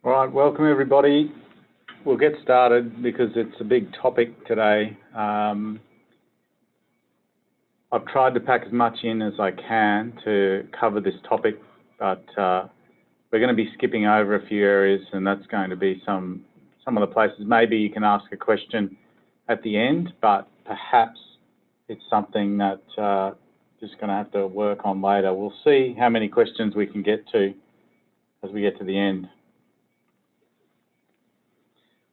All right, welcome everybody. We'll get started because it's a big topic today. I've tried to pack as much in as I can to cover this topic, but we're going to be skipping over a few areas, and that's going to be some of the places. Maybe you can ask a question at the end, but perhaps it's something that just going to have to work on later. We'll see how many questions we can get to as we get to the end.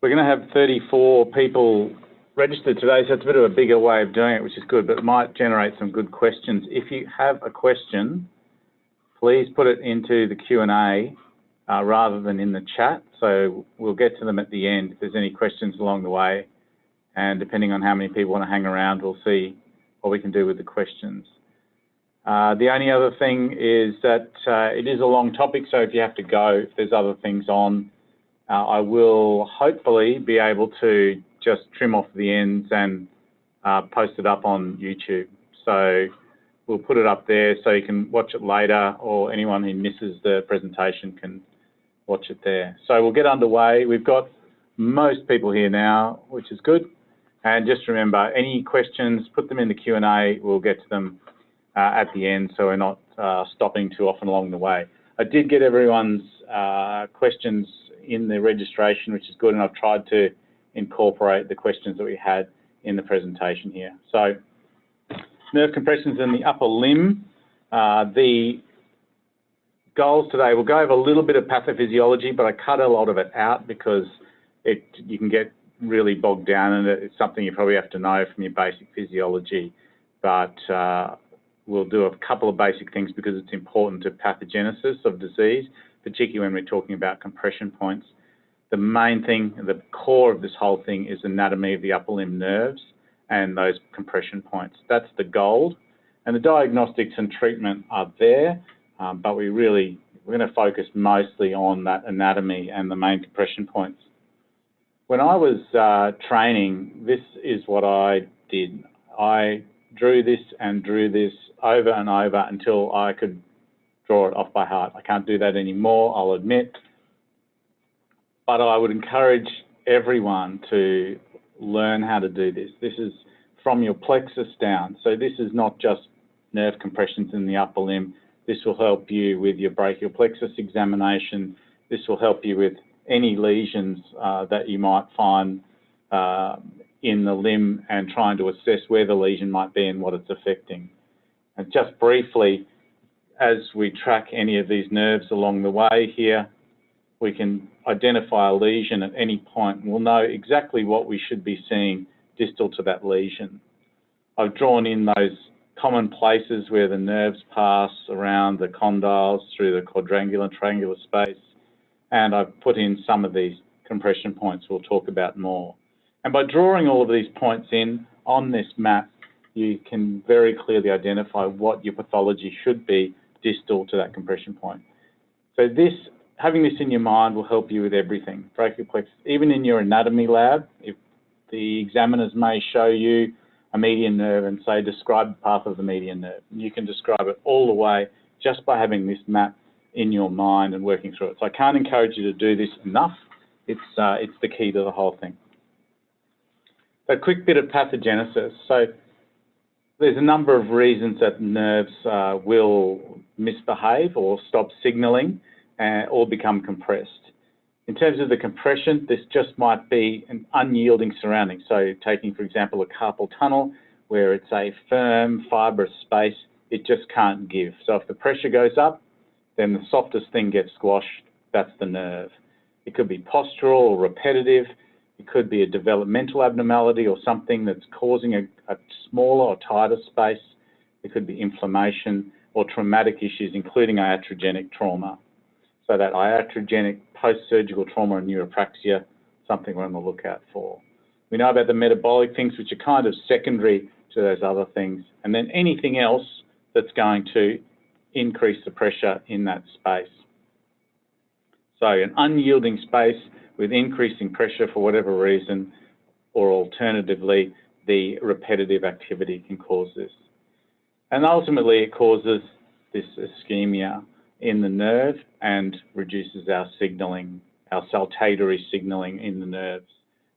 We're going to have 34 people registered today, so it's a bit of a bigger way of doing it, which is good, but it might generate some good questions. If you have a question, please put it into the Q&A rather than in the chat, so we'll get to them at the end if there's any questions along the way, and depending on how many people want to hang around, we'll see what we can do with the questions. The only other thing is that it is a long topic, so if you have to go, if there's other things on, I will hopefully be able to just trim off the ends and post it up on YouTube. So we'll put it up there so you can watch it later, or anyone who misses the presentation can watch it there. So we'll get underway. We've got most people here now, which is good. And just remember, any questions, put them in the Q&A. We'll get to them at the end, so we're not stopping too often along the way. I did get everyone's questions in the registration, which is good, and I've tried to incorporate the questions that we had in the presentation here. So, nerve compressions in the upper limb. The goals today, we'll go over a little bit of pathophysiology, but I cut a lot of it out because you can get really bogged down in it. It's something you probably have to know from your basic physiology, but we'll do a couple of basic things because it's important to pathogenesis of disease, particularly when we're talking about compression points. The main thing, the core of this whole thing, is anatomy of the upper limb nerves and those compression points. That's the gold. And the diagnostics and treatment are there, but we're going to focus mostly on that anatomy and the main compression points. When I was training, this is what I did. I drew this over and over until I could draw it off by heart. I can't do that anymore, I'll admit, but I would encourage everyone to learn how to do this. This is from your plexus down, so this is not just nerve compressions in the upper limb. This will help you with your brachial plexus examination. This will help you with any lesions that you might find in the limb, and trying to assess where the lesion might be and what it's affecting. And just briefly, as we track any of these nerves along the way here, we can identify a lesion at any point. We'll know exactly what we should be seeing distal to that lesion. I've drawn in those common places where the nerves pass around the condyles through the quadrangular and triangular space, and I've put in some of these compression points we'll talk about more. And by drawing all of these points in on this map, you can very clearly identify what your pathology should be distal to that compression point. So having this in your mind will help you with everything. Brachial plexus, even in your anatomy lab, if the examiners may show you a median nerve and say, describe the path of the median nerve, you can describe it all the way just by having this map in your mind and working through it. So I can't encourage you to do this enough. It's the key to the whole thing. So a quick bit of pathogenesis. So there's a number of reasons that nerves will misbehave or stop signalling or become compressed. In terms of the compression, this just might be an unyielding surrounding. So taking, for example, a carpal tunnel, where it's a firm, fibrous space, it just can't give. So if the pressure goes up, then the softest thing gets squashed. That's the nerve. It could be postural or repetitive. It could be a developmental abnormality or something that's causing a smaller or tighter space. It could be inflammation or traumatic issues, including iatrogenic trauma. So that iatrogenic post-surgical trauma and neuropraxia, something we're on the lookout for. We know about the metabolic things, which are kind of secondary to those other things, and then anything else that's going to increase the pressure in that space. So an unyielding space with increasing pressure for whatever reason, or alternatively, the repetitive activity can cause this. And ultimately, it causes this ischemia in the nerve and reduces our signalling our saltatory signalling in the nerves,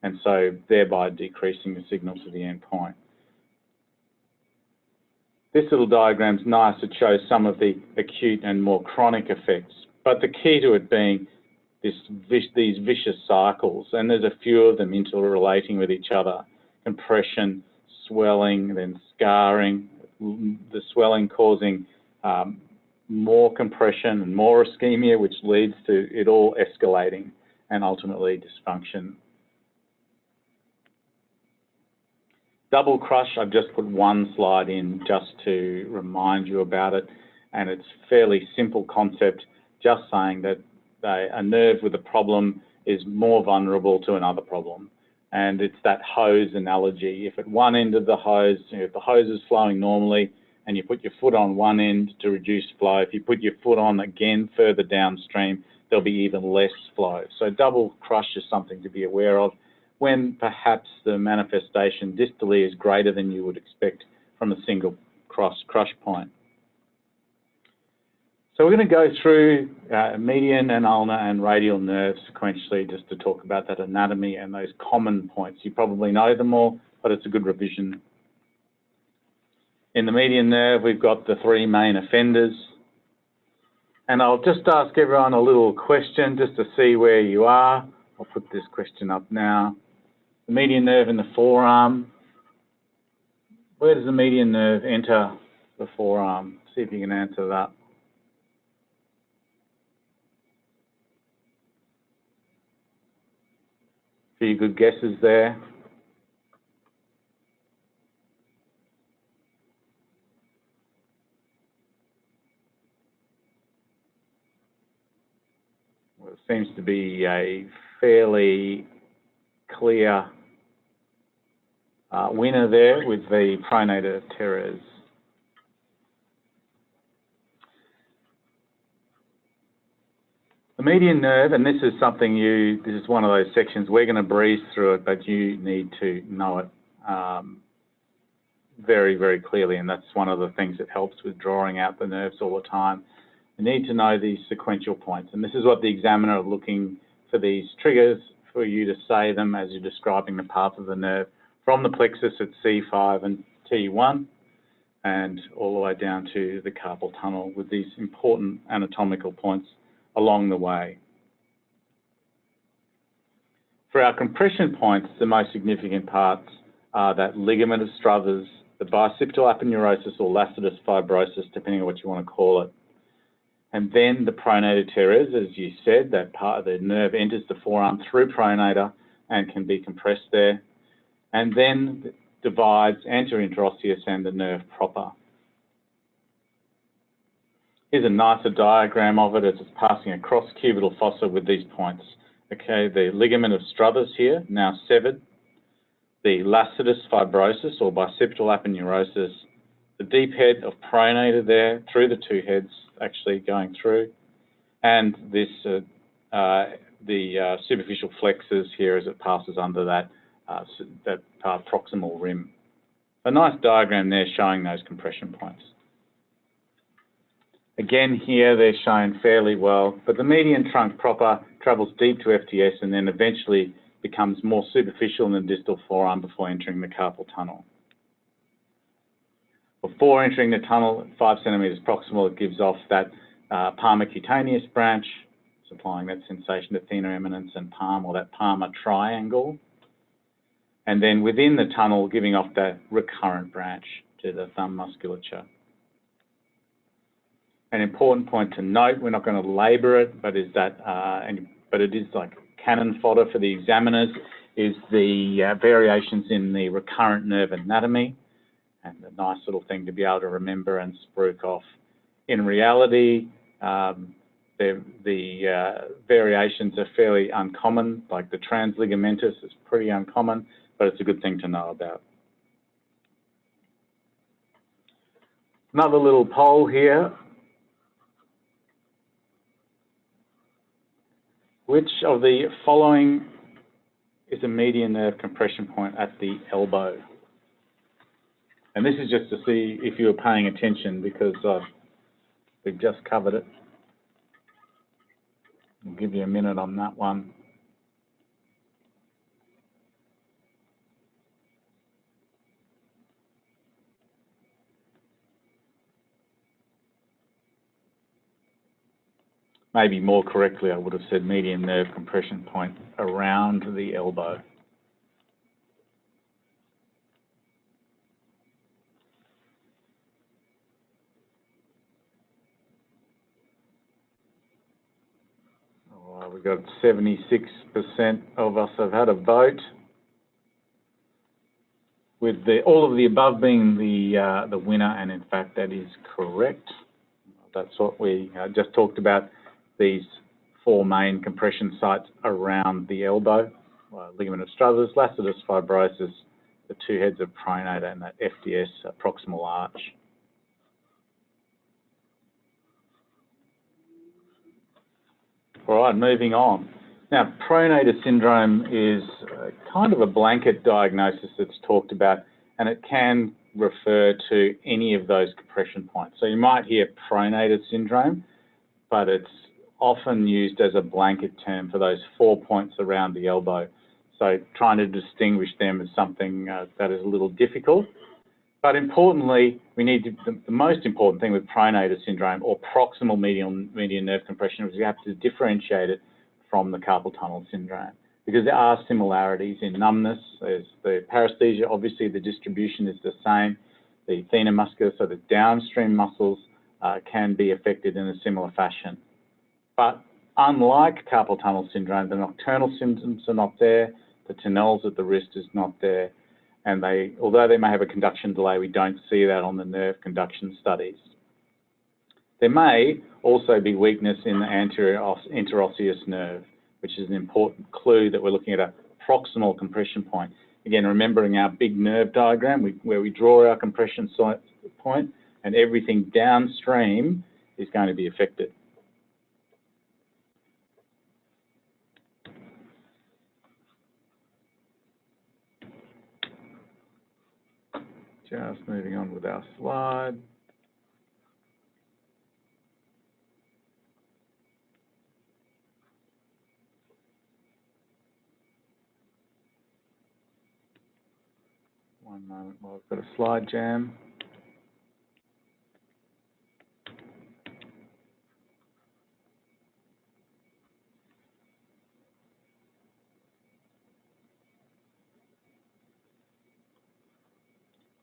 and so thereby decreasing the signal to the endpoint. This little diagram's nice. It shows some of the acute and more chronic effects, but the key to it being these vicious cycles, and there's a few of them interrelating with each other: compression, swelling, then scarring, the swelling causing more compression and more ischemia, which leads to it all escalating and ultimately dysfunction. Double crush, I've just put one slide in just to remind you about it, and it's a fairly simple concept, just saying that a nerve with a problem is more vulnerable to another problem. And it's that hose analogy. If at one end of the hose, if the hose is flowing normally and you put your foot on one end to reduce flow, if you put your foot on again further downstream, there'll be even less flow. So double crush is something to be aware of when perhaps the manifestation distally is greater than you would expect from a single crush point. So we're going to go through median and ulnar and radial nerves sequentially just to talk about that anatomy and those common points. You probably know them all, but it's a good revision. In the median nerve, we've got the three main offenders. And I'll just ask everyone a little question just to see where you are. I'll put this question up now. The median nerve in the forearm. Where does the median nerve enter the forearm? See if you can answer that. A few good guesses there. Well, it seems to be a fairly clear winner there with the pronator teres. The median nerve, and this is something this is one of those sections, we're going to breeze through it, but you need to know it very, very clearly, and that's one of the things that helps with drawing out the nerves all the time. You need to know these sequential points, and this is what the examiner is looking for, these triggers for you to say them as you're describing the path of the nerve from the plexus at C5 and T1 and all the way down to the carpal tunnel with these important anatomical points along the way. For our compression points, the most significant parts are that ligament of Struthers, the bicipital aponeurosis or lacidus fibrosis, depending on what you want to call it. And then the pronator teres, as you said, that part of the nerve enters the forearm through pronator and can be compressed there. And then divides anterior interosseous and the nerve proper. Here's a nicer diagram of it as it's passing across cubital fossa with these points. Okay, the ligament of Struthers here, now severed. The lacidus fibrosis or bicipital aponeurosis. The deep head of pronator there, through the two heads, actually going through. And this, the superficial flexors here as it passes under that, proximal rim. A nice diagram there showing those compression points. Again, here they're shown fairly well, but the median trunk proper travels deep to FTS and then eventually becomes more superficial in the distal forearm before entering the carpal tunnel. Before entering the tunnel, at 5 centimetres proximal, it gives off that palmar cutaneous branch, supplying that sensation to thenar eminence and palm, or that palmar triangle. And then within the tunnel, giving off that recurrent branch to the thumb musculature. An important point to note, we're not going to labour it, but is that, but it is like cannon fodder for the examiners, is the variations in the recurrent nerve anatomy, and a nice little thing to be able to remember and spruik off. In reality, the variations are fairly uncommon, like the transligamentous is pretty uncommon, but it's a good thing to know about. Another little poll here. Which of the following is a median nerve compression point at the elbow? And this is just to see if you were paying attention because we've just covered it. I'll give you a minute on that one. Maybe more correctly, I would have said median nerve compression point around the elbow. Oh, we've got 76% of us have had a vote, with all of the above being the winner, and in fact that is correct. That's what we just talked about. These 4 main compression sites around the elbow, ligament of Struthers, lacetus fibrosus, the 2 heads of pronator, and that FDS proximal arch. All right, moving on. Now, pronator syndrome is kind of a blanket diagnosis that's talked about, and it can refer to any of those compression points. So you might hear pronator syndrome, but it's often used as a blanket term for those 4 points around the elbow. So trying to distinguish them is something that is a little difficult. But importantly, we need to, the most important thing with pronator syndrome or proximal median nerve compression is you have to differentiate it from the carpal tunnel syndrome, because there are similarities in numbness. There's the paresthesia, obviously the distribution is the same. The thenar muscular, so the downstream muscles, can be affected in a similar fashion. But unlike carpal tunnel syndrome, the nocturnal symptoms are not there, the tunnels at the wrist is not there, and although they may have a conduction delay, we don't see that on the nerve conduction studies. There may also be weakness in the anterior interosseous nerve, which is an important clue that we're looking at a proximal compression point. Again, remembering our big nerve diagram where we draw our compression point, and everything downstream is going to be affected. Just moving on with our slide. One moment while I've got a slide jam.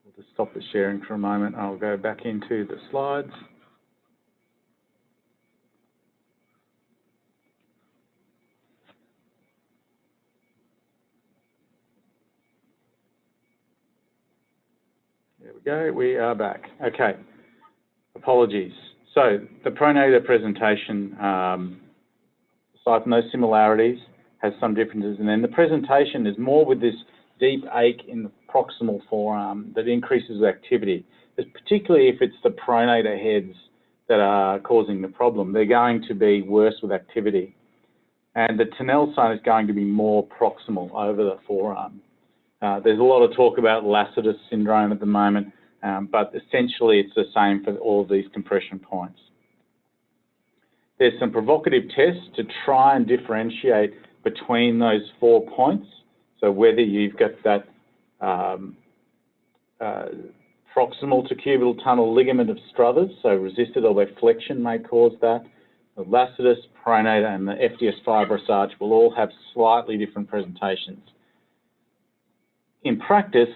We'll just stop the sharing for a moment. I'll go back into the slides. There we go, we are back. Okay, apologies. So the pronator presentation, aside from those similarities, has some differences, and then the presentation is more with this deep ache in the proximal forearm that increases with activity. It's particularly if it's the pronator heads that are causing the problem, they're going to be worse with activity. And the Tunnel sign is going to be more proximal over the forearm. There's a lot of talk about lacetus syndrome at the moment, but essentially it's the same for all of these compression points. There's some provocative tests to try and differentiate between those 4 points. So whether you've got that proximal to cubital tunnel ligament of Struthers, so resisted or flexion may cause that. The lacetus, pronator, and the FDS fibrous arch will all have slightly different presentations. In practice,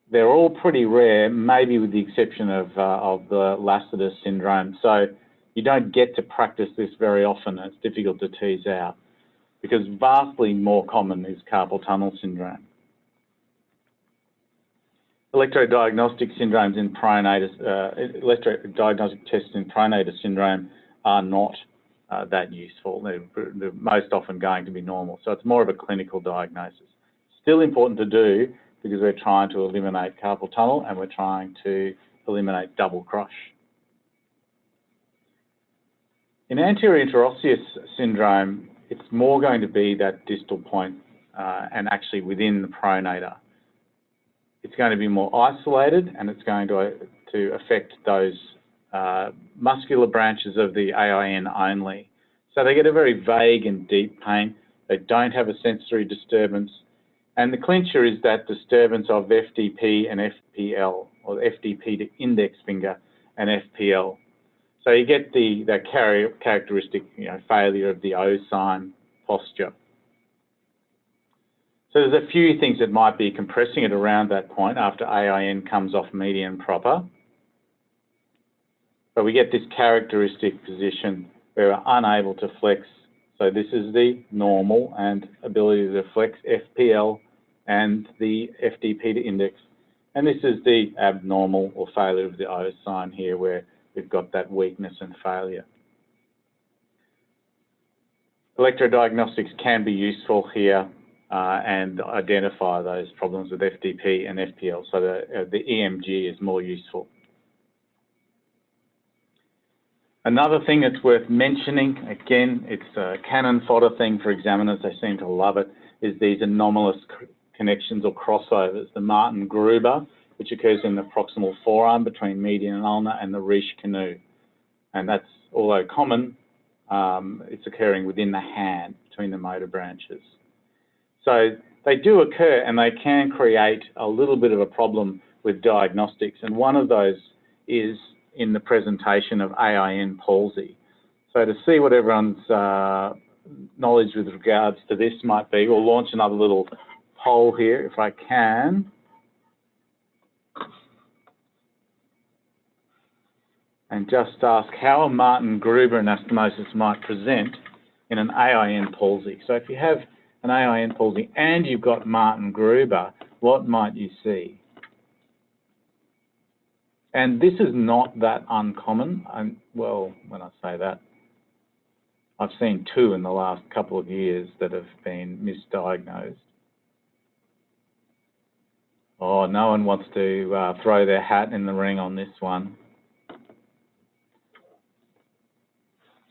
they're all pretty rare, maybe with the exception of the lacetus syndrome. So you don't get to practice this very often. It's difficult to tease out, because vastly more common is carpal tunnel syndrome. Electrodiagnostic syndromes in pronator, electrodiagnostic tests in pronator syndrome are not that useful. They're most often going to be normal. So it's more of a clinical diagnosis. Still important to do because we're trying to eliminate carpal tunnel and we're trying to eliminate double crush. In anterior interosseous syndrome, it's more going to be that distal point and actually within the pronator. It's going to be more isolated and it's going to affect those muscular branches of the AIN only. So they get a very vague and deep pain. They don't have a sensory disturbance. And the clincher is that disturbance of FDP and FPL, or FDP to index finger and FPL. So you get that characteristic, failure of the O sign posture. So there's a few things that might be compressing it around that point after AIN comes off median proper. But we get this characteristic position where we're unable to flex. So this is the normal and ability to flex FPL and the FDP to index. And this is the abnormal or failure of the O sign here where we've got that weakness and failure. Electrodiagnostics can be useful here and identify those problems with FDP and FPL. So the EMG is more useful. Another thing that's worth mentioning, again, it's a cannon fodder thing for examiners, they seem to love it, is these anomalous connections or crossovers, the Martin-Gruber, which occurs in the proximal forearm between median and ulnar, and the Riche-Canoe. And that's, although common, it's occurring within the hand, between the motor branches. So they do occur and they can create a little bit of a problem with diagnostics. And one of those is in the presentation of AIN palsy. So to see what everyone's knowledge with regards to this might be, we'll launch another little poll here if I can. And just ask how a Martin-Gruber anastomosis might present in an AIN palsy. So if you have an AIN palsy and you've got Martin-Gruber, what might you see? And this is not that uncommon. Well, when I say that, I've seen 2 in the last couple of years that have been misdiagnosed. Oh, no one wants to throw their hat in the ring on this one.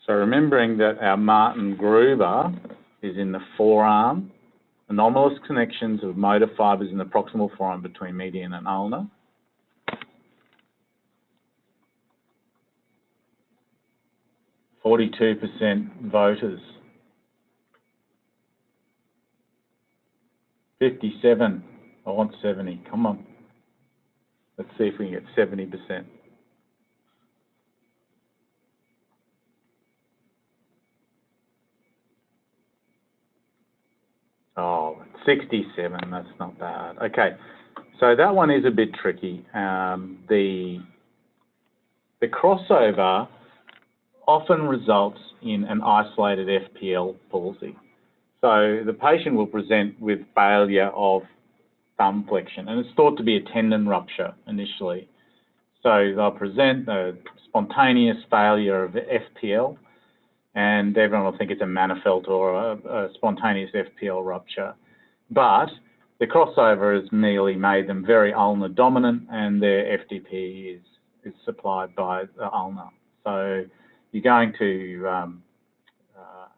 So remembering that our Martin-Gruber is in the forearm, anomalous connections of motor fibres in the proximal forearm between median and ulnar. (42% voters). 57. I want 70. Come on. Let's see if we can get 70%. Oh, 67. That's not bad. Okay. So that one is a bit tricky. The crossover often results in an isolated FPL palsy. So the patient will present with failure of thumb flexion, and it's thought to be a tendon rupture initially. So they'll present a spontaneous failure of FPL, and everyone will think it's a Manifelt or a spontaneous FPL rupture. But the crossover has merely made them very ulnar dominant, and their FDP is supplied by the ulnar. So you're going to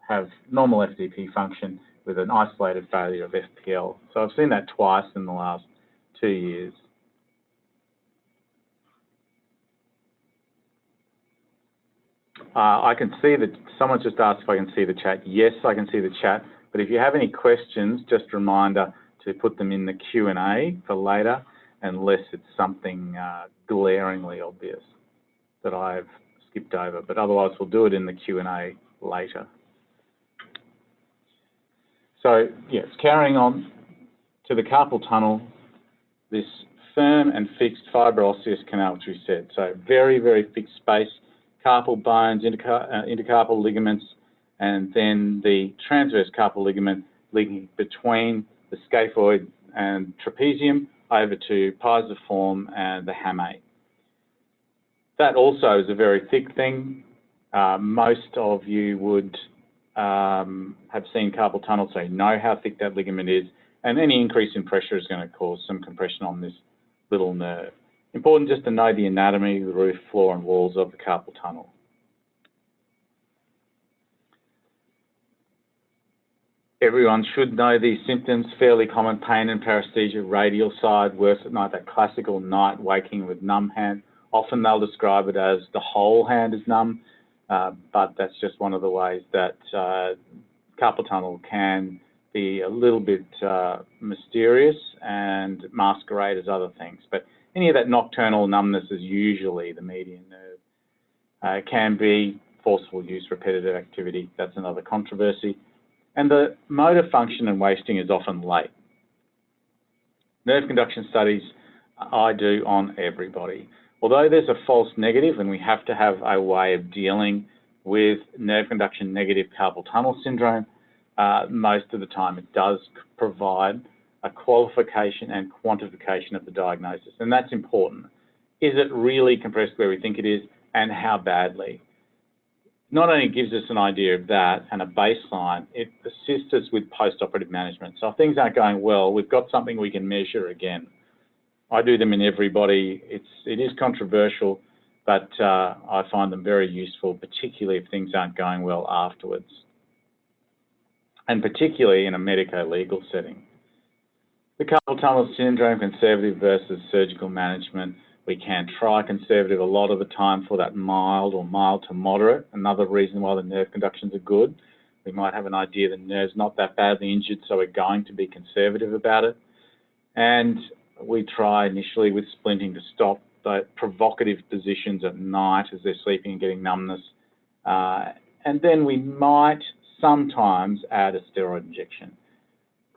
have normal FDP function with an isolated failure of FPL. So I've seen that twice in the last 2 years. I can see that someone just asked if I can see the chat. Yes, I can see the chat. But if you have any questions, just a reminder to put them in the Q&A for later, unless it's something glaringly obvious that I've skipped over. But otherwise, we'll do it in the Q&A later. So, yes, carrying on to the carpal tunnel, this firm and fixed fibro-osseous canal, which we said. So very, very fixed space, carpal bones, intercarpal ligaments, and then the transverse carpal ligament linking between the scaphoid and trapezium over to pisiform and the hamate. That also is a very thick thing. Most of you would have seen carpal tunnel, so you know how thick that ligament is, and any increase in pressure is going to cause some compression on this little nerve. Important just to know the anatomy, the roof, floor and walls of the carpal tunnel. Everyone should know these symptoms, fairly common pain and paresthesia, radial side, worse at night, that classical night waking with numb hand. Often they'll describe it as the whole hand is numb. but that's just one of the ways that carpal tunnel can be a little bit mysterious and masquerade as other things. But any of that nocturnal numbness is usually the median nerve. Can be forceful use, repetitive activity. That's another controversy. And the motor function and wasting is often late. Nerve conduction studies I do on everybody. Although there's a false negative and we have to have a way of dealing with nerve conduction negative carpal tunnel syndrome, most of the time it does provide a qualification and quantification of the diagnosis, and that's important. Is it really compressed where we think it is, and how badly? Not only gives us an idea of that and a baseline, it assists us with post-operative management. So if things aren't going well, we've got something we can measure again. I do them in everybody. It is controversial, but I find them very useful, particularly if things aren't going well afterwards, and particularly in a medico-legal setting. The carpal tunnel syndrome, conservative versus surgical management. We can try conservative a lot of the time for that mild or mild to moderate. Another reason why the nerve conductions are good. We might have an idea the nerve's not that badly injured, so we're going to be conservative about it. And we try initially with splinting to stop the provocative positions at night as they're sleeping and getting numbness. And then we might sometimes add a steroid injection.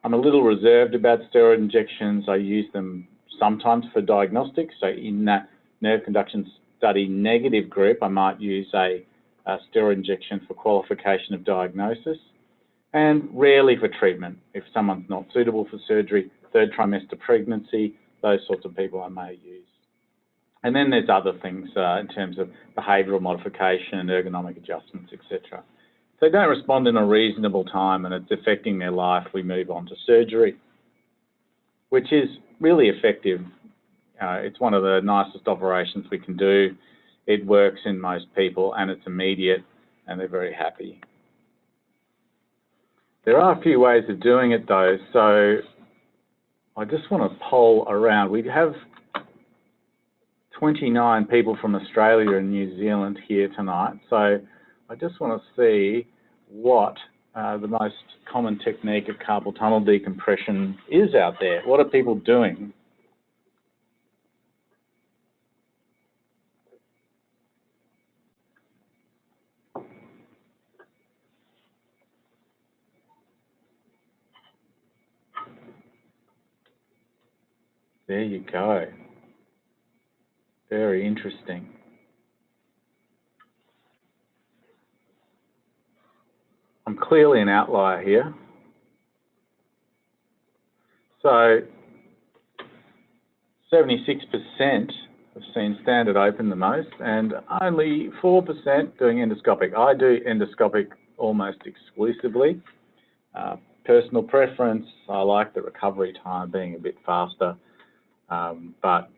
I'm a little reserved about steroid injections. I use them sometimes for diagnostics. So in that nerve conduction study negative group, I might use a steroid injection for qualification of diagnosis, and rarely for treatment. If someone's not suitable for surgery, third trimester pregnancy, those sorts of people I may use. And then there's other things in terms of behavioural modification, ergonomic adjustments, etc. If they don't respond in a reasonable time and it's affecting their life, we move on to surgery, which is really effective. It's one of the nicest operations we can do. It works in most people and it's immediate and they're very happy. There are a few ways of doing it though, so I just want to poll around. We have 29 people from Australia and New Zealand here tonight, so I just want to see what the most common technique of carpal tunnel decompression is out there. What are people doing? There you go. Very interesting. I'm clearly an outlier here. So 76% have seen standard open the most, and only 4% doing endoscopic. I do endoscopic almost exclusively. Personal preference, I like the recovery time being a bit faster, but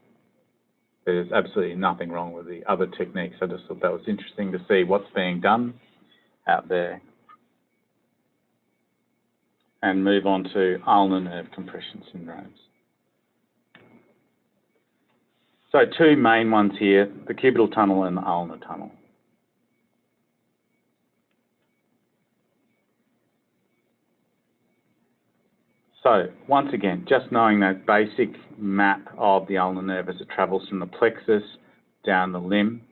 there's absolutely nothing wrong with the other techniques. I just thought that was interesting to see what's being done out there. And move on to ulnar nerve compression syndromes. So two main ones here, the cubital tunnel and the ulnar tunnel. So once again, just knowing that basic map of the ulnar nerve as it travels from the plexus down the limb,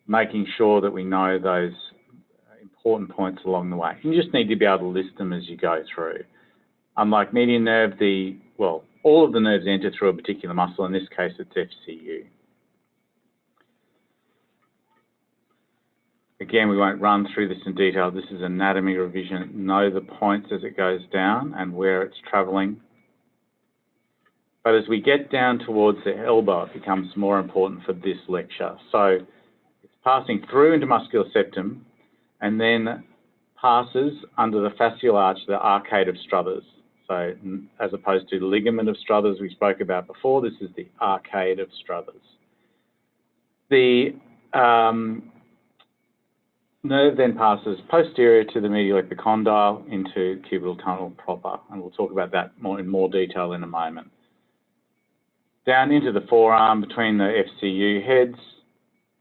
making sure that we know those important points along the way. You just need to be able to list them as you go through. Unlike median nerve, all of the nerves enter through a particular muscle. In this case, it's FCU. Again, we won't run through this in detail. This is anatomy revision. Know the points as it goes down and where it's travelling. But as we get down towards the elbow, it becomes more important for this lecture. So it's passing through into muscular septum and then passes under the fascial arch, the arcade of Struthers. So as opposed to the ligament of Struthers we spoke about before, this is the arcade of Struthers. The nerve then passes posterior to the medial epicondyle into cubital tunnel proper, and we'll talk about that in more detail in a moment. Down into the forearm between the FCU heads,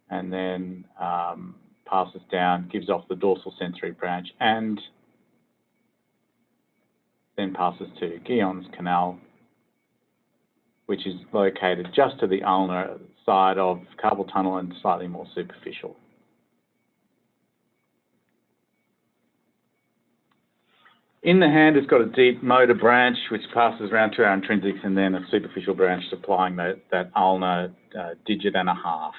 and then passes down, gives off the dorsal sensory branch, and then passes to Guillon's canal, which is located just to the ulnar side of carpal tunnel and slightly more superficial. In the hand, it's got a deep motor branch which passes around to our intrinsics, and then a superficial branch supplying that ulnar digit and a half.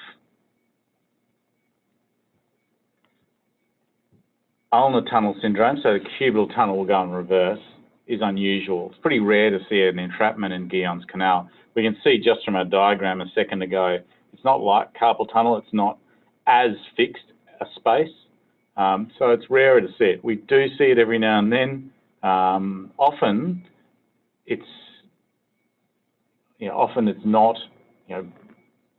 Ulnar tunnel syndrome, so the cubital tunnel will go in reverse, is unusual. It's pretty rare to see an entrapment in Guillon's canal. We can see just from our diagram a second ago, it's not like carpal tunnel, it's not as fixed a space, so it's rarer to see it. We do see it every now and then. Often it's not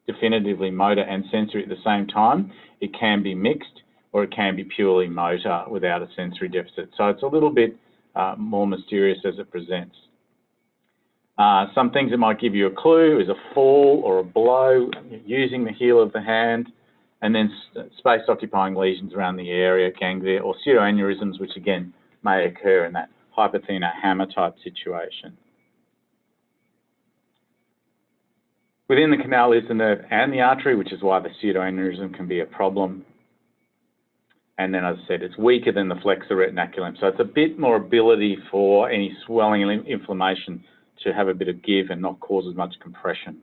definitively motor and sensory at the same time. It can be mixed, or it can be purely motor without a sensory deficit. So it's a little bit more mysterious as it presents. Some things that might give you a clue is a fall or a blow using the heel of the hand, and then space-occupying lesions around the area, ganglia, or pseudoaneurysms, which again may occur in that hypothena hammer type situation. Within the canal is the nerve and the artery, which is why the pseudoaneurysm can be a problem. And then, as I said, it's weaker than the flexor retinaculum. So it's a bit more ability for any swelling and inflammation to have a bit of give and not cause as much compression.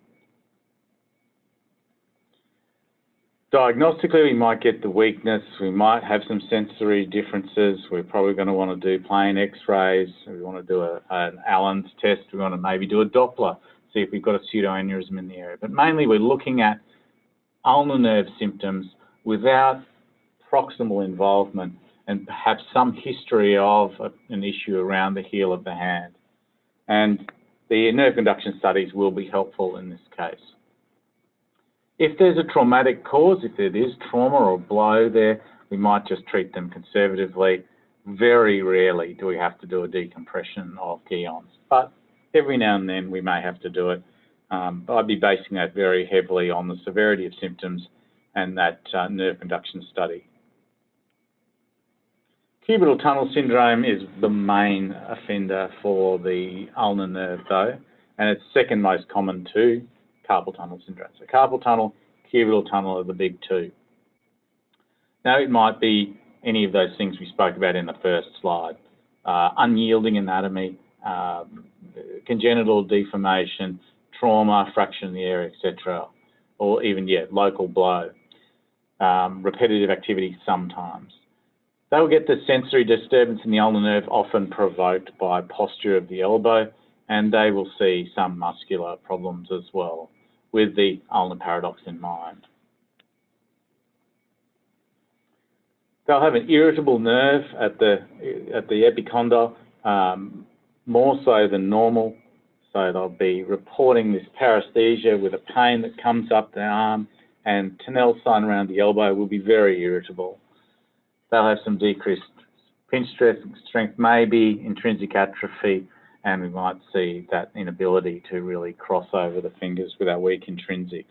Diagnostically, we might get the weakness. We might have some sensory differences. We're probably going to want to do plain X-rays. We want to do an Allen's test. We want to maybe do a Doppler, see if we've got a pseudoaneurysm in the area. But mainly, we're looking at ulnar nerve symptoms without proximal involvement and perhaps some history of an issue around the heel of the hand. And the nerve conduction studies will be helpful in this case. If there's a traumatic cause, if it is trauma or blow there, we might just treat them conservatively. Very rarely do we have to do a decompression of Guillon's, but every now and then we may have to do it. I'd be basing that very heavily on the severity of symptoms and that nerve conduction study. Cubital tunnel syndrome is the main offender for the ulnar nerve though, and it's second most common to carpal tunnel syndrome. So carpal tunnel, cubital tunnel are the big two. Now it might be any of those things we spoke about in the first slide. Unyielding anatomy, congenital deformation, trauma, fracture in the area, etc. Or even, local blow. Repetitive activity sometimes. They will get the sensory disturbance in the ulnar nerve, often provoked by posture of the elbow, and they will see some muscular problems as well, with the ulnar paradox in mind. They'll have an irritable nerve at the epicondyle, more so than normal, so they'll be reporting this paresthesia with a pain that comes up the arm, and Tinel's sign around the elbow will be very irritable. They'll have some decreased pinch strength, maybe intrinsic atrophy, and we might see that inability to really cross over the fingers with our weak intrinsics.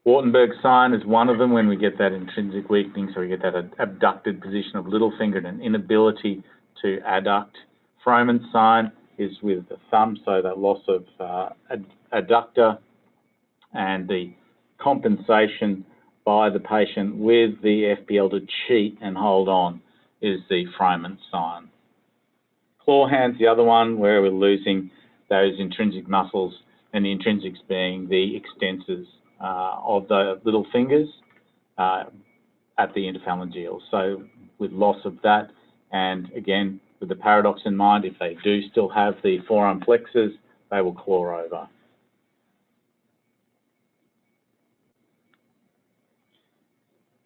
Wartenberg's sign is one of them when we get that intrinsic weakening, so we get that abducted position of little finger and an inability to adduct. Frohman's sign is with the thumb, so that loss of adductor, and the compensation by the patient with the FPL to cheat and hold on is the Frohman sign. Claw hand's the other one where we're losing those intrinsic muscles, and the intrinsics being the extensors of the little fingers at the interphalangeals. So with loss of that, and again, with the paradox in mind, if they do still have the forearm flexors, they will claw over.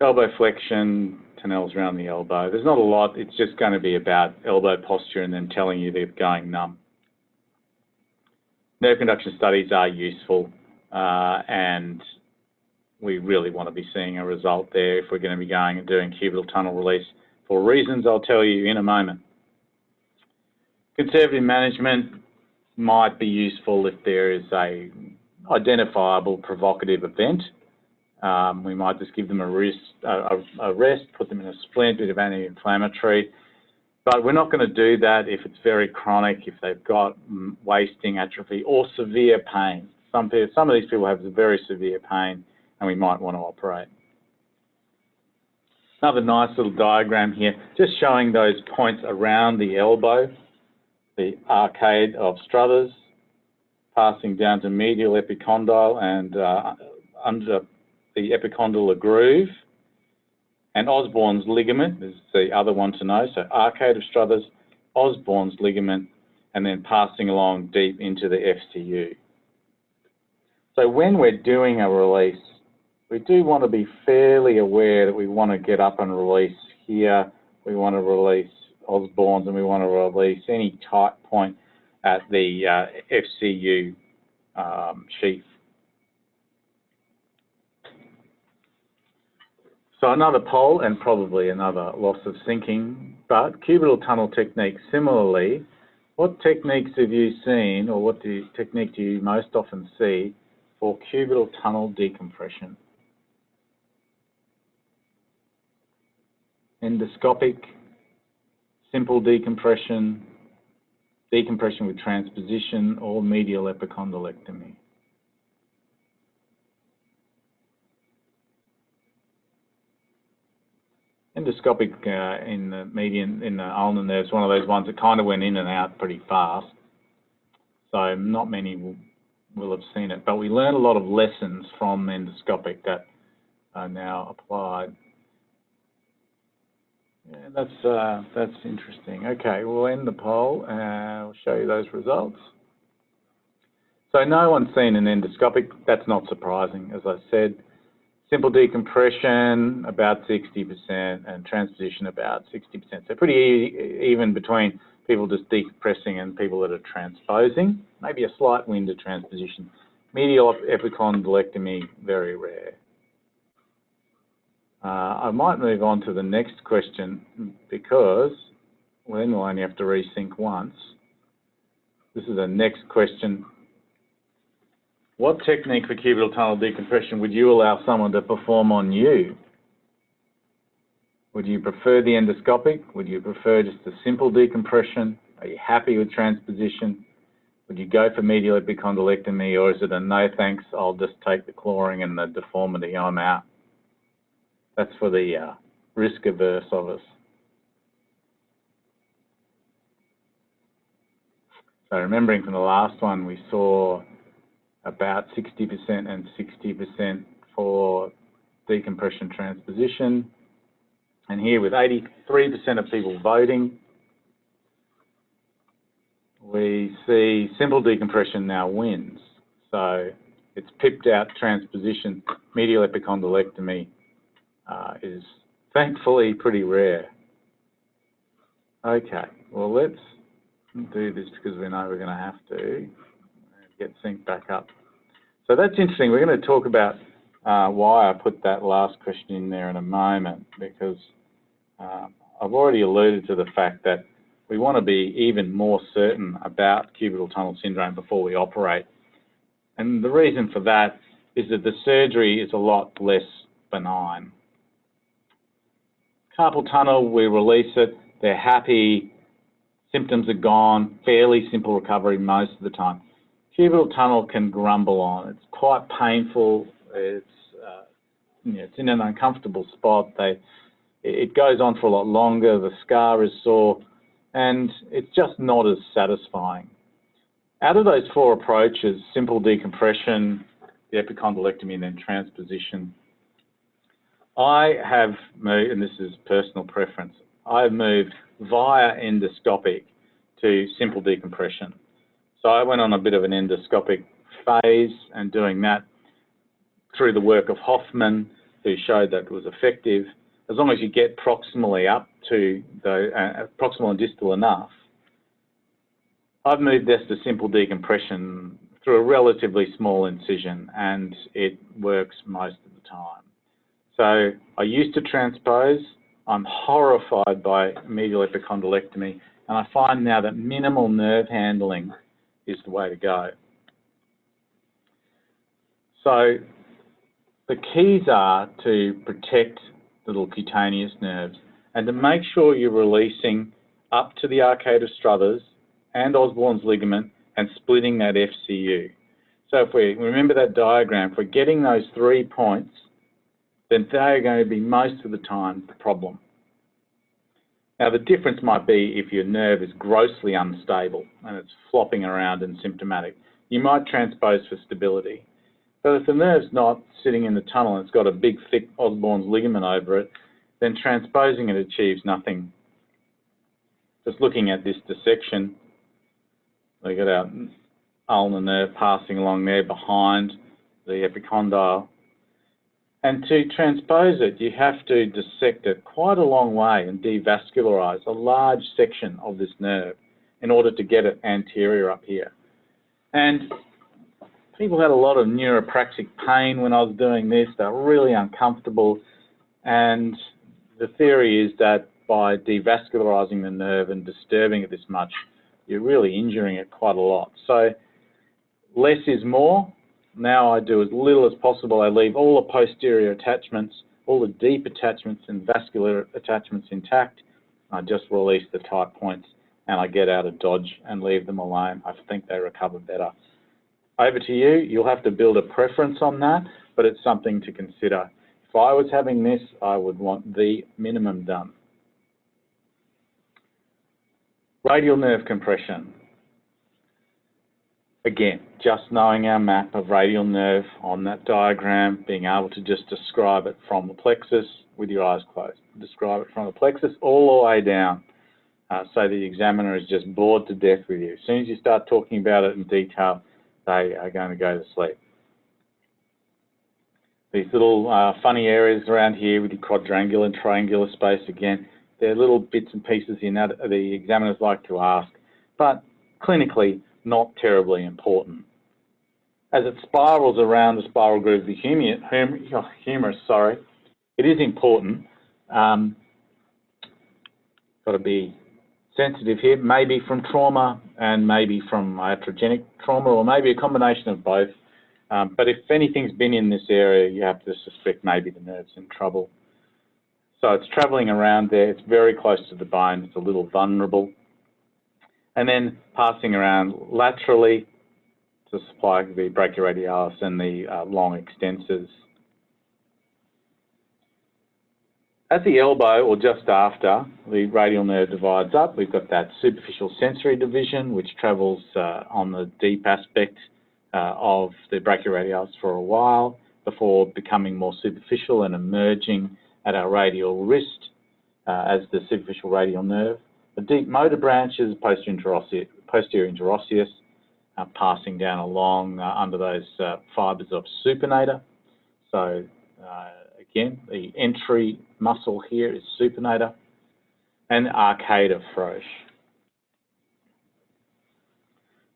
Elbow flexion, Tinel's around the elbow. There's not a lot. It's just going to be about elbow posture and then telling you they're going numb. Nerve conduction studies are useful, and we really want to be seeing a result there if we're going to be going and doing cubital tunnel release for reasons I'll tell you in a moment. Conservative management might be useful if there is a identifiable provocative event. We might just give them a rest, put them in a splint, bit of anti-inflammatory. But we're not going to do that if it's very chronic, if they've got wasting atrophy or severe pain. Some of these people have very severe pain and we might want to operate. Another nice little diagram here, just showing those points around the elbow, the arcade of Struthers, passing down to medial epicondyle and under the epicondylar groove, and Osborne's ligament is the other one to know. So arcade of Struthers, Osborne's ligament, and then passing along deep into the FCU. So when we're doing a release, we do want to be fairly aware that we want to get up and release here. We want to release Osborne's and we want to release any tight point at the FCU sheath. So another poll and probably another loss of thinking, but cubital tunnel technique similarly, what techniques have you seen, or what technique do you most often see for cubital tunnel decompression? Endoscopic, simple decompression, decompression with transposition, or medial epicondylectomy? Endoscopic in the ulnar nerve is one of those ones that kind of went in and out pretty fast. So not many will have seen it, but we learn a lot of lessons from endoscopic that are now applied. Yeah, that's interesting. Okay, we'll end the poll and we'll show you those results. So no one's seen an endoscopic. That's not surprising, as I said. Simple decompression about 60% and transposition about 60%. So pretty even between people just decompressing and people that are transposing. Maybe a slight wind of transposition. Medial epicondylectomy, very rare. I might move on to the next question because then we'll only have to resync once. This is the next question. What technique for cubital tunnel decompression would you allow someone to perform on you? Would you prefer the endoscopic? Would you prefer just a simple decompression? Are you happy with transposition? Would you go for medial epicondylectomy, or is it a no thanks, I'll just take the clawing and the deformity, I'm out? That's for the risk averse of us. So remembering from the last one, we saw about 60% and 60% for decompression transposition. And here with 83% of people voting, we see simple decompression now wins. So it's pipped out transposition. Medial epicondylectomy is thankfully pretty rare. Okay, well let's do this because we know we're going to have to get synced back up. So that's interesting. We're going to talk about why I put that last question in there in a moment, because I've already alluded to the fact that we want to be even more certain about cubital tunnel syndrome before we operate. And the reason for that is that the surgery is a lot less benign. Carpal tunnel, we release it, they're happy, symptoms are gone, fairly simple recovery most of the time. Cubital tunnel can grumble on. It's quite painful. It's it's in an uncomfortable spot. It goes on for a lot longer. The scar is sore, and it's just not as satisfying. Out of those four approaches, simple decompression, the epicondylectomy, and then transposition, I have moved, and this is personal preference, I have moved via endoscopic to simple decompression. So I went on a bit of an endoscopic phase and doing that through the work of Hoffman, who showed that it was effective. As long as you get proximally up to the proximal and distal enough, I've moved this to simple decompression through a relatively small incision, and it works most of the time. So I used to transpose. I'm horrified by medial epicondylectomy, and I find now that minimal nerve handling is the way to go. So the keys are to protect the little cutaneous nerves and to make sure you're releasing up to the arcade of Struthers and Osborne's ligament and splitting that FCU. So if we remember that diagram, if we're getting those 3 points, then they are going to be most of the time the problem. Now the difference might be if your nerve is grossly unstable and it's flopping around and symptomatic. You might transpose for stability. But if the nerve's not sitting in the tunnel and it's got a big thick Osborne's ligament over it, then transposing it achieves nothing. Just looking at this dissection, we got our ulnar nerve passing along there behind the epicondyle. And to transpose it, you have to dissect it quite a long way and devascularize a large section of this nerve in order to get it anterior up here. And people had a lot of neuropraxic pain when I was doing this. They're really uncomfortable. And the theory is that by devascularizing the nerve and disturbing it this much, you're really injuring it quite a lot. So less is more. Now I do as little as possible. I leave all the posterior attachments, all the deep attachments and vascular attachments intact. I just release the tight points and I get out of dodge and leave them alone. I think they recover better. Over to you. You'll have to build a preference on that, but it's something to consider. If I was having this, I would want the minimum done. Radial nerve compression. Again, just knowing our map of radial nerve on that diagram, being able to just describe it from the plexus with your eyes closed. Describe it from the plexus all the way down so the examiner is just bored to death with you. As soon as you start talking about it in detail, they are going to go to sleep. These little funny areas around here with the quadrangular and triangular space, again, they're little bits and pieces in that the examiners like to ask, but clinically not terribly important. As it spirals around the spiral groove of the humerus, it is important. Got to be sensitive here, maybe from trauma and maybe from iatrogenic trauma, or maybe a combination of both. But if anything's been in this area, you have to suspect maybe the nerve's in trouble. So it's traveling around there. It's very close to the bone. It's a little vulnerable. And then passing around laterally to supply the brachioradialis and the long extensors. At the elbow, or just after, the radial nerve divides up. We've got that superficial sensory division, which travels on the deep aspect of the brachioradialis for a while before becoming more superficial and emerging at our radial wrist as the superficial radial nerve. The deep motor branch is posterior interosseous, passing down along under those fibers of supinator. So again, the entry muscle here is supinator, and the arcade of Frosch.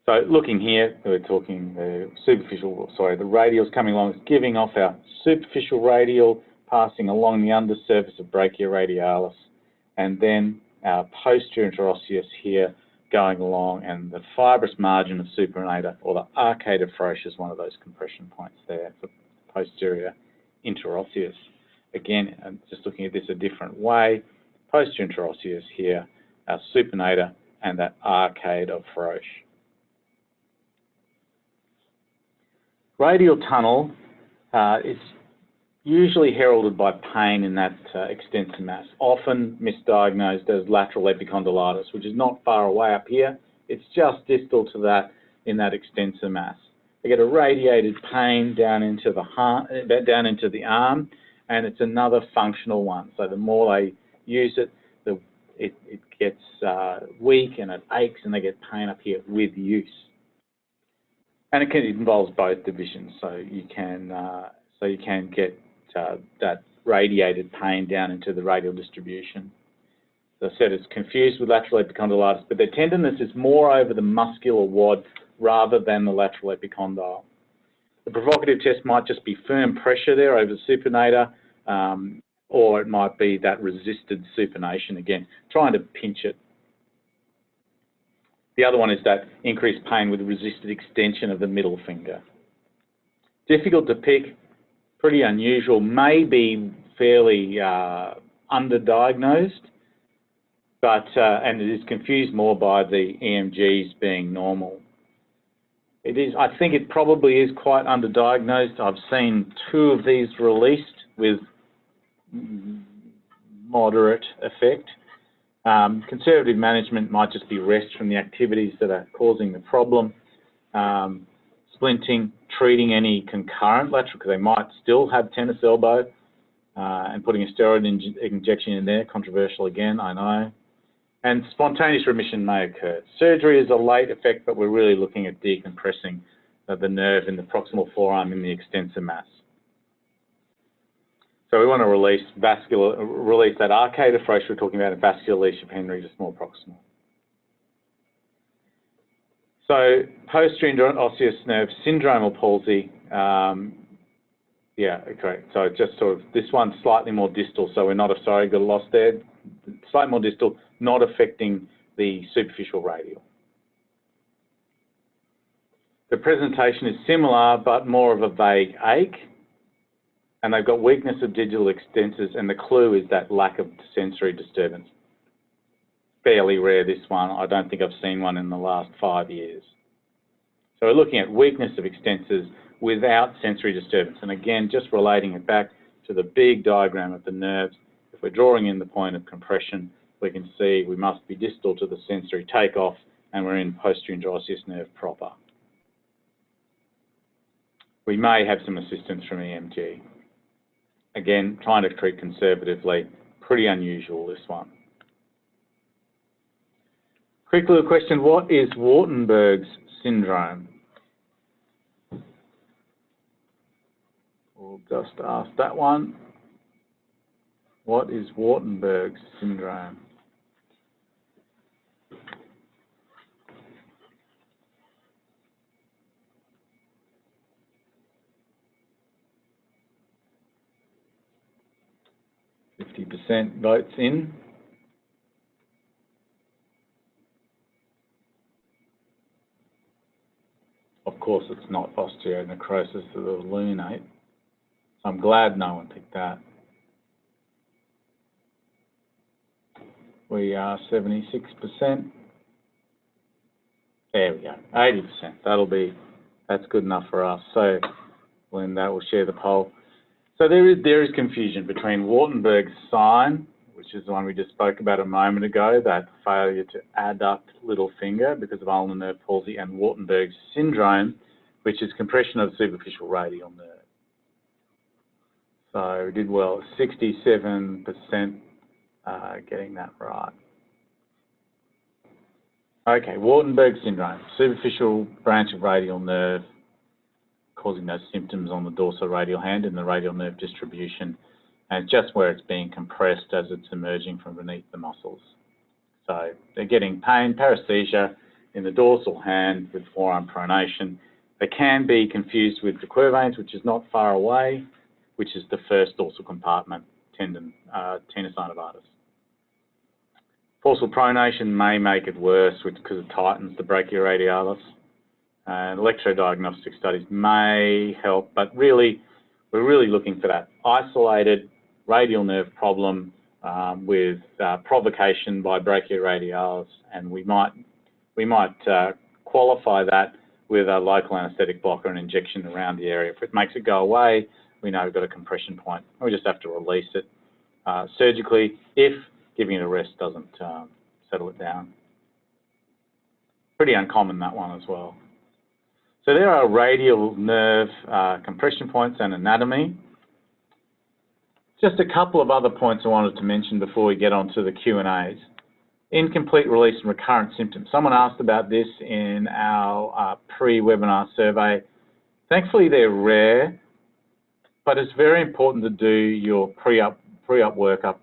So looking here, we're talking the the radial's coming along, it's giving off our superficial radial, passing along the undersurface of brachioradialis, and then our posterior interosseous here going along, and the fibrous margin of supinator, or the arcade of Frosch, is one of those compression points there for posterior interosseous. Again, I'm just looking at this a different way. Posterior interosseous here, our supinator, and that arcade of Frosch. Radial tunnel is usually heralded by pain in that extensor mass, often misdiagnosed as lateral epicondylitis, which is not far away up here. It's just distal to that in that extensor mass. They get a radiated pain down into the arm, and it's another functional one. So the more they use it, it gets weak and it aches, and they get pain up here with use. And it involves both divisions, so you can get that radiated pain down into the radial distribution. As I said, it's confused with lateral epicondylitis, but their tenderness is more over the muscular wad rather than the lateral epicondyle. The provocative test might just be firm pressure there over the supinator, or it might be that resisted supination, again, trying to pinch it. The other one is that increased pain with resisted extension of the middle finger. Difficult to pick, pretty unusual, maybe fairly underdiagnosed, but and it is confused more by the EMGs being normal. It is, I think it probably is quite underdiagnosed. I've seen 2 of these released with moderate effect. Conservative management might just be rest from the activities that are causing the problem. Splinting, treating any concurrent lateral, because they might still have tennis elbow, and putting a steroid injection in there, controversial again, I know. And spontaneous remission may occur. Surgery is a late effect, but we're really looking at decompressing the nerve in the proximal forearm in the extensor mass. So we want to release that arcade approach we're talking about, a vascular lesion of Henry to small proximal. So posterior interosseous nerve syndrome or palsy, yeah, correct. So just sort of, this one's slightly more distal, so we're not, sorry, got a loss there. Slightly more distal, not affecting the superficial radial. The presentation is similar, but more of a vague ache. And they've got weakness of digital extensors, and the clue is that lack of sensory disturbance. Fairly rare, this one. I don't think I've seen one in the last 5 years. So we're looking at weakness of extensors without sensory disturbance. And again, just relating it back to the big diagram of the nerves, if we're drawing in the point of compression, we can see we must be distal to the sensory takeoff, and we're in posterior interosseous nerve proper. We may have some assistance from EMG. Again, trying to treat conservatively, pretty unusual, this one. Quick little question, what is Wartenberg's syndrome? We'll just ask that one. What is Wartenberg's syndrome? %, votes in. Of course, it's not osteonecrosis of the lunate. So I'm glad no one picked that. We are 76%. There we go, 80%. That's good enough for us. So Linda will share the poll. So there is confusion between Wartenberg's sign, which is the one we just spoke about a moment ago, that failure to adduct little finger because of ulnar nerve palsy, and Wartenberg's syndrome, which is compression of the superficial radial nerve. So we did well, 67% getting that right. Okay, Wartenberg syndrome, superficial branch of radial nerve, causing those symptoms on the dorsal-radial hand in the radial nerve distribution, and just where it's being compressed as it's emerging from beneath the muscles. So they're getting pain, paresthesia in the dorsal hand with forearm pronation. They can be confused with the quervains, which is not far away, which is the first dorsal compartment tendon, tenus novatus. Dorsal pronation may make it worse because it tightens the brachioradialis. And electrodiagnostic studies may help, but really, we're really looking for that isolated radial nerve problem with provocation by brachioradialis, and we might qualify that with a local anaesthetic blocker and injection around the area. If it makes it go away, we know we've got a compression point. We just have to release it surgically if giving it a rest doesn't settle it down. Pretty uncommon, that one as well. So there are radial nerve compression points and anatomy. Just a couple of other points I wanted to mention before we get on to the Q&As. Incomplete release and recurrent symptoms. Someone asked about this in our pre-webinar survey. Thankfully, they're rare, but it's very important to do your pre-up workup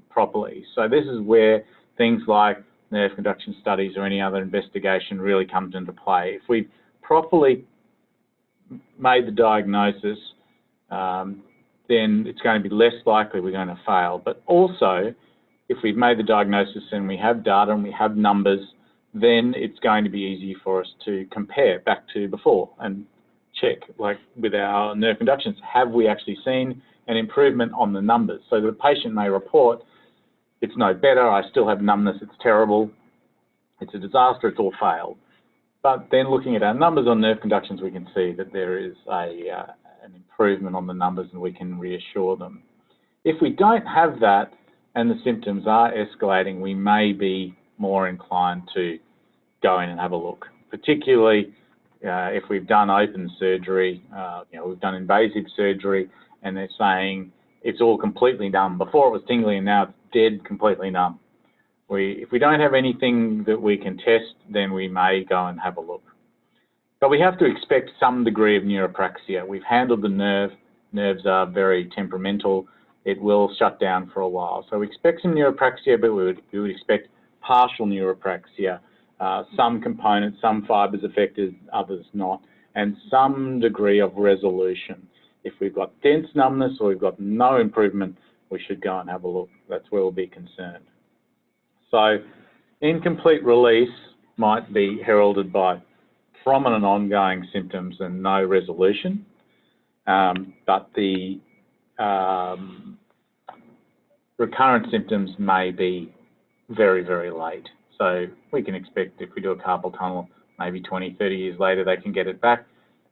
properly. So this is where things like nerve conduction studies or any other investigation really comes into play. If we properly made the diagnosis, then it's going to be less likely we're going to fail. But also, if we've made the diagnosis and we have data and we have numbers, then it's going to be easy for us to compare back to before. And check, like with our nerve conductions, have we actually seen an improvement on the numbers? So the patient may report, it's no better, I still have numbness, it's terrible, it's a disaster, it's all failed. But then looking at our numbers on nerve conductions, we can see that there is an improvement on the numbers and we can reassure them. If we don't have that and the symptoms are escalating, we may be more inclined to go in and have a look, particularly if we've done open surgery, we've done invasive surgery, and they're saying it's all completely numb. Before it was tingling and now it's dead, completely numb. If we don't have anything that we can test, then we may go and have a look. But we have to expect some degree of neuropraxia. We've handled the nerve. Nerves are very temperamental. It will shut down for a while. So we expect some neuropraxia, but we would expect partial neuropraxia. Some components, some fibres affected, others not, and some degree of resolution. If we've got dense numbness or we've got no improvement, we should go and have a look. That's where we'll be concerned. So incomplete release might be heralded by prominent ongoing symptoms and no resolution, but the recurrent symptoms may be very, very late. So we can expect if we do a carpal tunnel, maybe 20, 30 years later, they can get it back.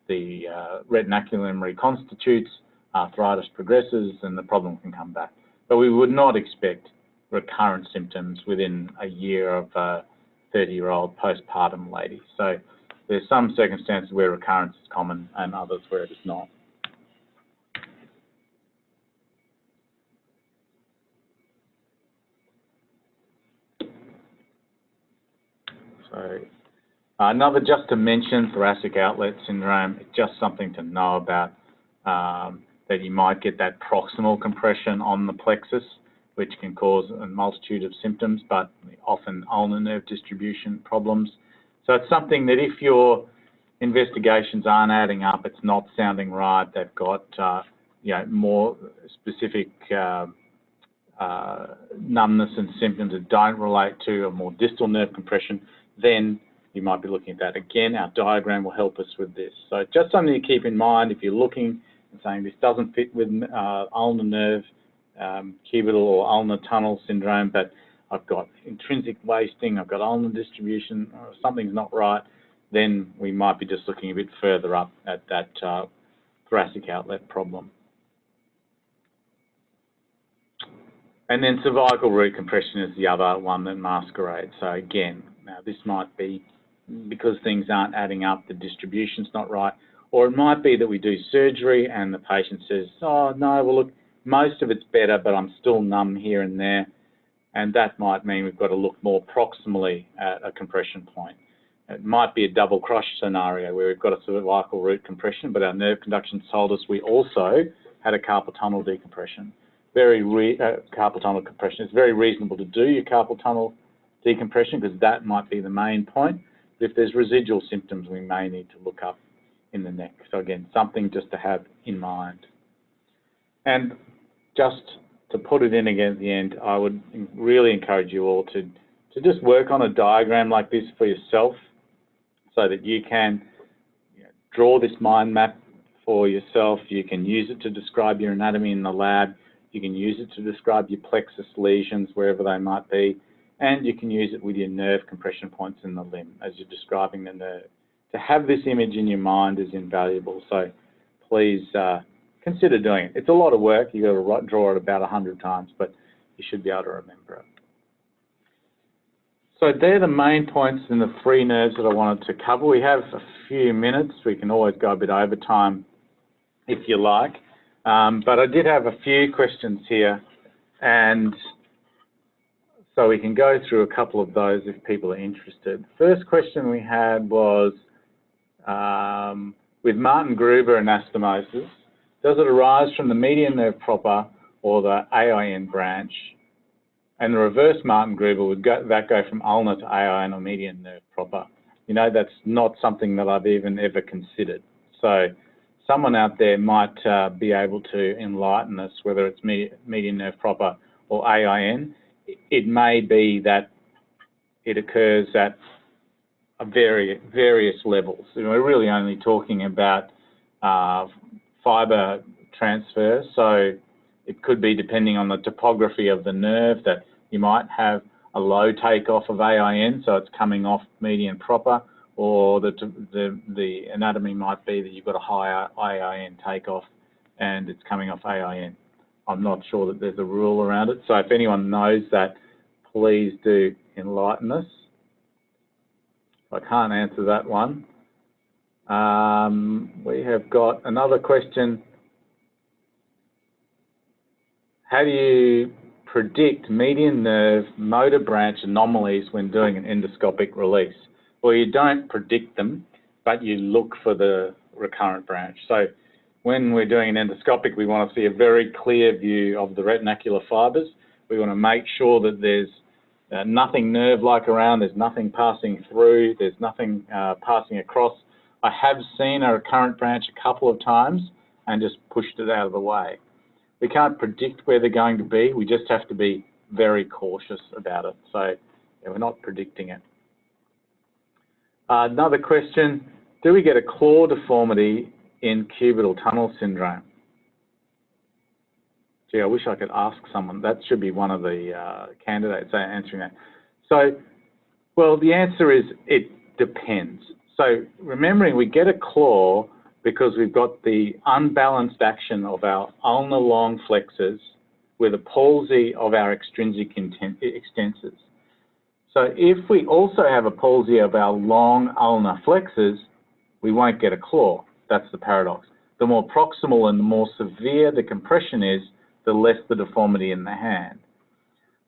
The retinaculum reconstitutes, arthritis progresses, and the problem can come back. But we would not expect recurrent symptoms within a year of a 30-year-old postpartum lady. So there's some circumstances where recurrence is common and others where it is not. So another, just to mention, thoracic outlet syndrome, it's just something to know about, that you might get that proximal compression on the plexus, which can cause a multitude of symptoms, but often ulnar nerve distribution problems. So it's something that if your investigations aren't adding up, it's not sounding right, they've got more specific numbness and symptoms that don't relate to a more distal nerve compression, then you might be looking at that. Again, our diagram will help us with this. So just something to keep in mind if you're looking and saying this doesn't fit with ulnar nerve, cubital or ulnar tunnel syndrome, but I've got intrinsic wasting, I've got ulnar distribution, or something's not right, then we might be just looking a bit further up at that thoracic outlet problem. And then cervical root compression is the other one that masquerades. So again, now this might be because things aren't adding up, the distribution's not right, or it might be that we do surgery and the patient says, oh no, well look, most of it's better, but I'm still numb here and there, and that might mean we've got to look more proximally at a compression point. It might be a double crush scenario where we've got a cervical root compression, but our nerve conduction told us we also had a carpal tunnel decompression. Carpal tunnel compression. It's very reasonable to do your carpal tunnel decompression because that might be the main point. But if there's residual symptoms, we may need to look up in the neck. So again, something just to have in mind. And just to put it in again at the end, I would really encourage you all to just work on a diagram like this for yourself so that you can draw this mind map for yourself. You can use it to describe your anatomy in the lab. You can use it to describe your plexus lesions, wherever they might be, and you can use it with your nerve compression points in the limb as you're describing the nerve. To have this image in your mind is invaluable, so please consider doing it. It's a lot of work. You've got to draw it about 100 times, but you should be able to remember it. So they're the main points in the three nerves that I wanted to cover. We have a few minutes. We can always go a bit over time if you like. But I did have a few questions here, and so we can go through a couple of those if people are interested. First question we had was, with Martin-Gruber anastomosis, does it arise from the median nerve proper or the AIN branch? And the reverse Martin-Gruber, would that go from ulnar to AIN or median nerve proper? You know, that's not something that I've even ever considered. So someone out there might be able to enlighten us whether it's median nerve proper or AIN. It may be that it occurs at various levels. And we're really only talking about fibre transfer. So it could be depending on the topography of the nerve that you might have a low takeoff of AIN, so it's coming off median proper, or the anatomy might be that you've got a higher AIN takeoff and it's coming off AIN. I'm not sure that there's a rule around it. So if anyone knows that, please do enlighten us. I can't answer that one. We have got another question. How do you predict median nerve motor branch anomalies when doing an endoscopic release? Well, you don't predict them, but you look for the recurrent branch. So when we're doing an endoscopic, we want to see a very clear view of the retinacular fibres. We want to make sure that there's nothing nerve-like around, there's nothing passing through, there's nothing passing across. I have seen a recurrent branch a couple of times and just pushed it out of the way. We can't predict where they're going to be, we just have to be very cautious about it. So yeah, we're not predicting it. Another question, do we get a claw deformity in cubital tunnel syndrome? Gee, I wish I could ask someone. That should be one of the candidates answering that. So, well, the answer is it depends. So remembering we get a claw because we've got the unbalanced action of our ulnar long flexors with a palsy of our extrinsic extensors. So if we also have a palsy of our long ulnar flexors, we won't get a claw. That's the paradox. The more proximal and the more severe the compression is, the less the deformity in the hand.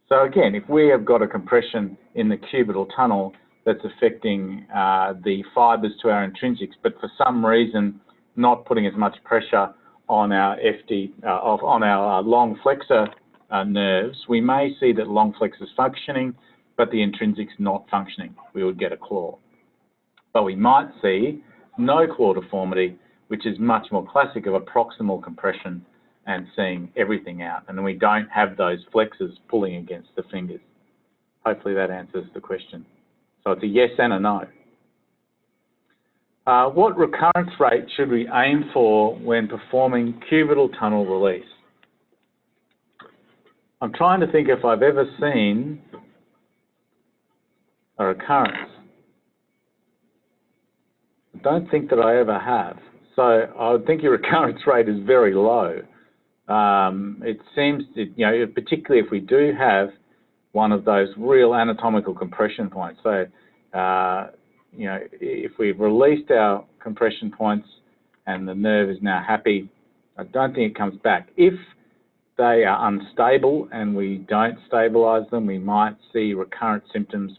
So again, if we have got a compression in the cubital tunnel that's affecting the fibres to our intrinsics, but for some reason not putting as much pressure on our on our long flexor nerves, we may see that long flexor is functioning, but the intrinsics not functioning. We would get a claw. But we might see no claw deformity, which is much more classic of a proximal compression and seeing everything out. And then we don't have those flexors pulling against the fingers. Hopefully that answers the question. So it's a yes and a no. What recurrence rate should we aim for when performing cubital tunnel release? I'm trying to think if I've ever seen a recurrence. I don't think that I ever have. So I would think your recurrence rate is very low. It seems, particularly if we do have one of those real anatomical compression points. So, if we've released our compression points and the nerve is now happy, I don't think it comes back. If they are unstable and we don't stabilise them, we might see recurrent symptoms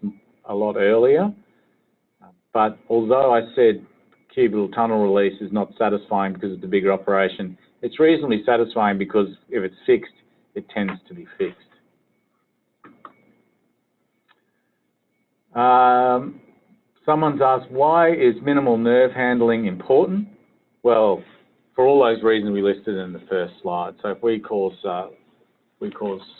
a lot earlier. But although I said cubital tunnel release is not satisfying because it's a bigger operation, it's reasonably satisfying because if it's fixed, it tends to be fixed. Someone's asked, why is minimal nerve handling important? Well, for all those reasons we listed in the first slide. So if we cause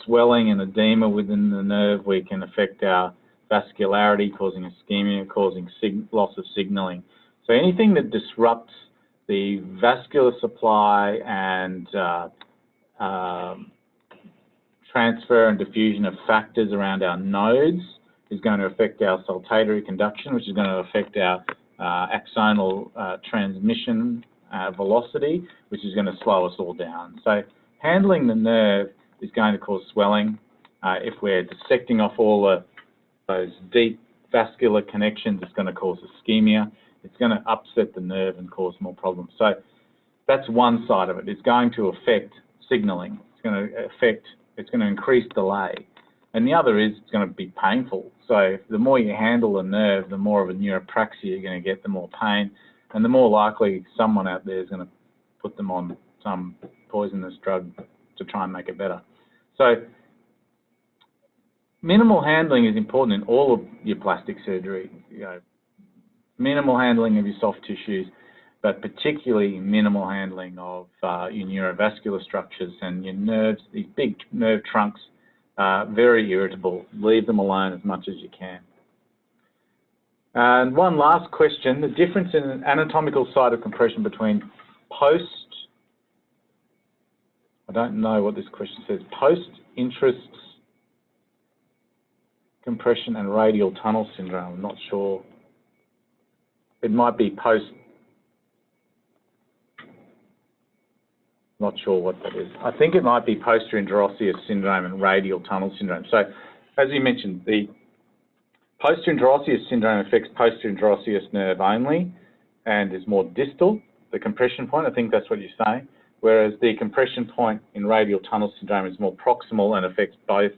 swelling and edema within the nerve, we can affect our vascularity, causing ischemia, causing loss of signaling. So anything that disrupts the vascular supply and transfer and diffusion of factors around our nodes is going to affect our saltatory conduction, which is going to affect our axonal transmission velocity, which is going to slow us all down. So handling the nerve is going to cause swelling. If we're dissecting off all those deep vascular connections, it's going to cause ischemia. It's going to upset the nerve and cause more problems. So that's one side of it. It's going to affect signaling. It's going to increase delay. And the other is it's going to be painful. So the more you handle a nerve, the more of a neuropraxia you're going to get, the more pain, and the more likely someone out there is going to put them on some poisonous drug to try and make it better. So minimal handling is important in all of your plastic surgery. Minimal handling of your soft tissues, but particularly minimal handling of your neurovascular structures and your nerves. These big nerve trunks are very irritable. Leave them alone as much as you can. And one last question, the difference in an anatomical site of compression between I don't know what this question says, post-interest compression and radial tunnel syndrome. I'm not sure. It might be not sure what that is. I think it might be posterior interosseous syndrome and radial tunnel syndrome. So, as you mentioned, the posterior interosseous syndrome affects posterior interosseous nerve only and is more distal, the compression point. I think that's what you're saying. Whereas the compression point in radial tunnel syndrome is more proximal and affects both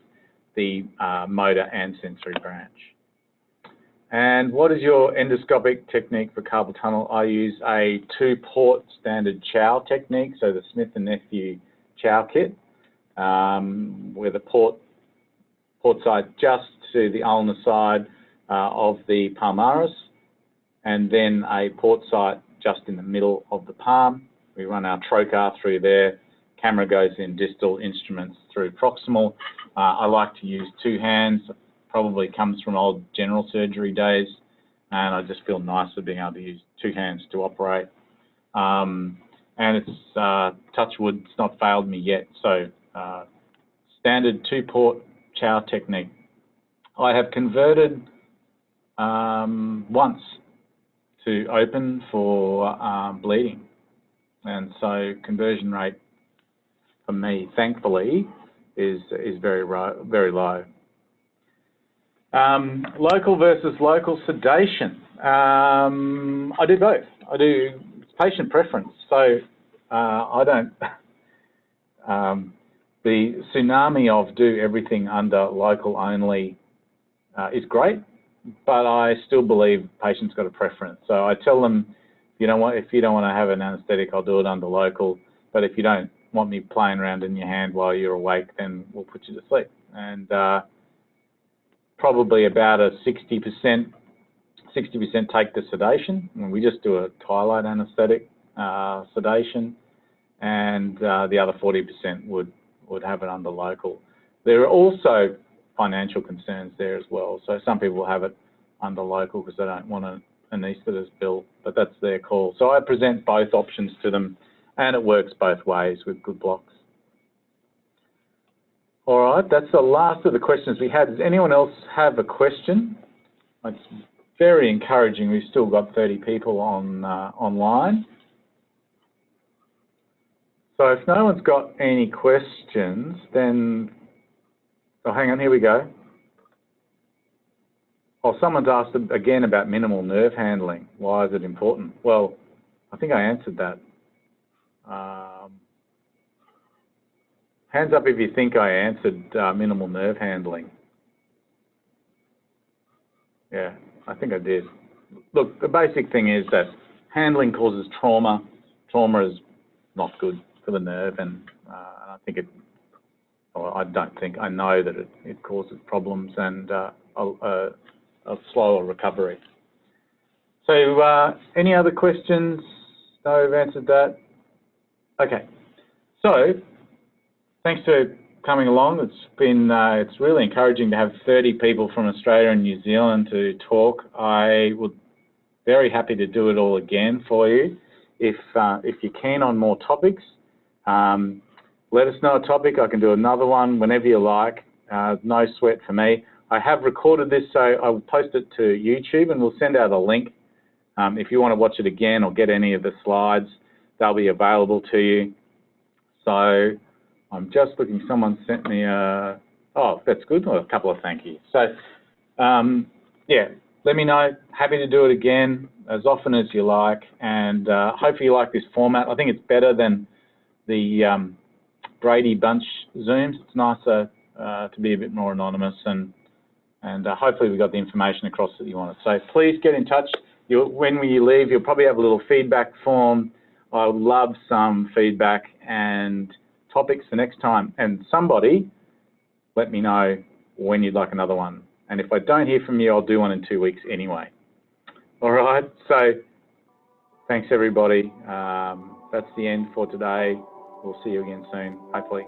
the motor and sensory branch. And what is your endoscopic technique for carpal tunnel? I use a 2-port standard Chow technique, so the Smith & Nephew Chow kit, with a port side just to the ulnar side of the palmaris, and then a port site just in the middle of the palm. We run our trocar through there, camera goes in distal, instruments through proximal. I like to use 2 hands, probably comes from old general surgery days, and I just feel nice with being able to use 2 hands to operate. And it's, touch wood, it's not failed me yet, so standard 2-port Chow technique. I have converted once to open for bleeding, and so conversion rate for me, thankfully, is very low. Local versus local sedation. I do both. I do patient preference. So I don't. The tsunami of do everything under local only is great, but I still believe patients got a preference. So I tell them, if you don't want to have an anaesthetic, I'll do it under local. But if you don't want me playing around in your hand while you're awake, then we'll put you to sleep. And probably about a 60% take the sedation, and we just do a twilight anaesthetic sedation, and the other 40% would have it under local. There are also financial concerns there as well. So some people have it under local because they don't want an anaesthetist bill, but that's their call. So I present both options to them, and it works both ways with good blocks. All right, that's the last of the questions we had. Does anyone else have a question? It's very encouraging. We've still got 30 people on online. So if no one's got any questions, then, oh, hang on, here we go. Oh, someone's asked again about minimal nerve handling. Why is it important? Well, I think I answered that. Hands up if you think I answered minimal nerve handling. Yeah, I think I did. Look, the basic thing is that handling causes trauma. Trauma is not good for the nerve, and I think it, or I don't think, I know that it causes problems and a slower recovery. So any other questions? No, I've answered that. Okay, so thanks for coming along. It's been, it's really encouraging to have 30 people from Australia and New Zealand to talk. I would be very happy to do it all again for you. If you're keen on more topics, let us know a topic. I can do another one whenever you like. No sweat for me. I have recorded this, so I'll post it to YouTube, and we'll send out a link. If you want to watch it again or get any of the slides, they'll be available to you. So I'm just looking, someone sent me a, oh, that's good, well, a couple of thank yous. So, yeah, let me know. Happy to do it again as often as you like, and hopefully you like this format. I think it's better than the Brady Bunch Zooms. It's nicer to be a bit more anonymous, and hopefully we got the information across that you wanted. So please get in touch. When you leave, you'll probably have a little feedback form. I would love some feedback and topics for next time. And somebody let me know when you'd like another one. And if I don't hear from you, I'll do one in 2 weeks anyway. All right, so thanks everybody. That's the end for today. We'll see you again soon, hopefully.